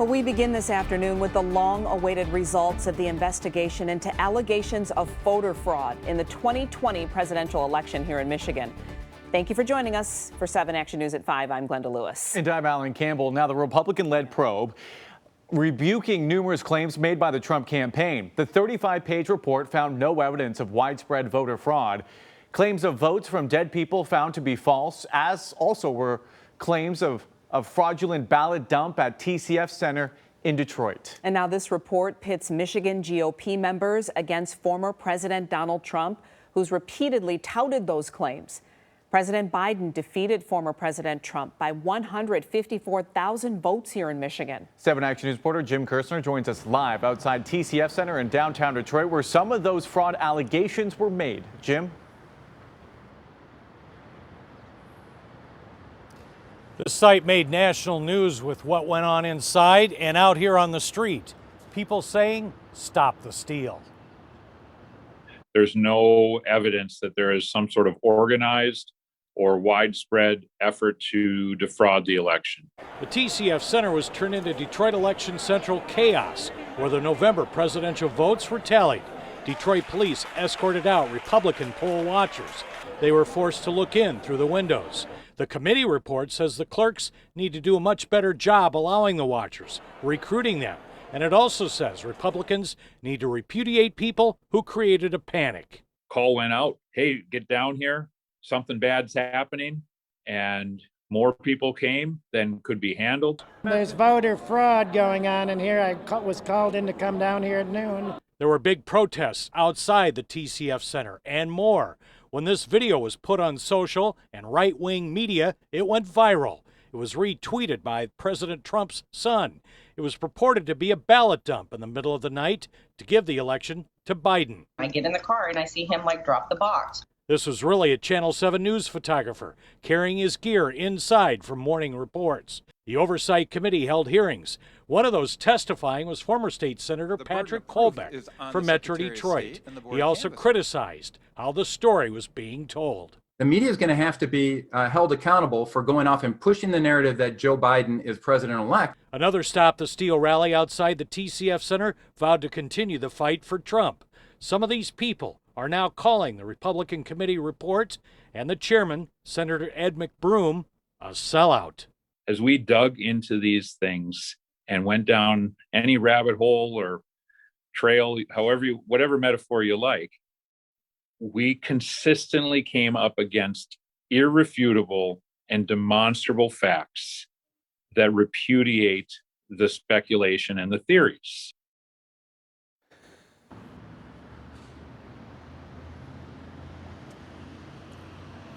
Well, we begin this afternoon with the long-awaited results of the investigation into allegations of voter fraud in the 2020 presidential election here in Michigan. Thank you for joining us for 7 Action News at 5. I'm Glenda Lewis. And I'm Alan Campbell. Now, the Republican-led probe rebuking numerous claims made by the Trump campaign. The 35-page report found no evidence of widespread voter fraud. Claims of votes from dead people found to be false, as also were claims of fraudulent ballot dump at TCF Center in Detroit. And now this report pits Michigan GOP members against former President Donald Trump, who's repeatedly touted those claims. President Biden defeated former President Trump by 154,000 votes here in Michigan. 7 Action News reporter Jim Kirstner joins us live outside TCF Center in downtown Detroit, where some of those fraud allegations were made. Jim? The site made national news with what went on inside and out here on the street. People saying, stop the steal. There's no evidence that there is some sort of organized or widespread effort to defraud the election. The TCF Center was turned into Detroit election central chaos, where the November presidential votes were tallied. Detroit police escorted out Republican poll watchers. They were forced to look in through the windows. The committee report says the clerks need to do a much better job allowing the watchers, recruiting them. And it also says Republicans need to repudiate people who created a panic. Call went out, hey, get down here, something bad's happening, and more people came than could be handled. There's voter fraud going on in here. I was called in to come down here at noon. There were big protests outside the TCF Center and more. When this video was put on social and right-wing media, it went viral. It was retweeted by President Trump's son. It was purported to be a ballot dump in the middle of the night to give the election to Biden. I get in the car and I see him drop the box. This was really a Channel 7 News photographer carrying his gear inside for morning reports. The Oversight Committee held hearings. One of those testifying was former State Senator Patrick Colbeck from Metro Detroit. He also criticized how the story was being told. The media is going to have to be held accountable for going off and pushing the narrative that Joe Biden is president-elect. Another Stop the Steal rally outside the TCF Center vowed to continue the fight for Trump. Some of these people are now calling the Republican committee report and the chairman, Senator Ed McBroom, a sellout. As we dug into these things and went down any rabbit hole or trail, whatever metaphor you like, we consistently came up against irrefutable and demonstrable facts that repudiate the speculation and the theories.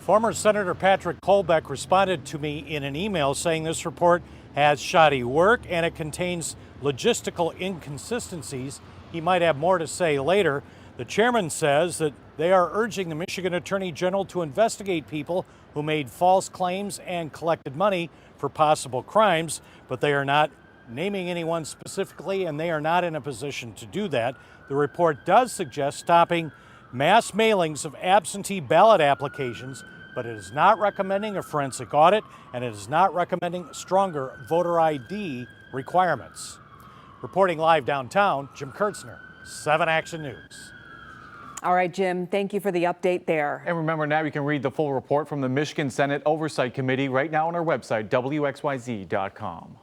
Former Senator Patrick Colbeck responded to me in an email saying this report has shoddy work and it contains logistical inconsistencies. He might have more to say later. The chairman says that they are urging the Michigan Attorney General to investigate people who made false claims and collected money for possible crimes, but they are not naming anyone specifically, and they are not in a position to do that. The report does suggest stopping mass mailings of absentee ballot applications, but it is not recommending a forensic audit, and it is not recommending stronger voter ID requirements. Reporting live downtown, Jim Kirstner, 7 Action News. All right, Jim, thank you for the update there. And remember, now you can read the full report from the Michigan Senate Oversight Committee right now on our website, WXYZ.com.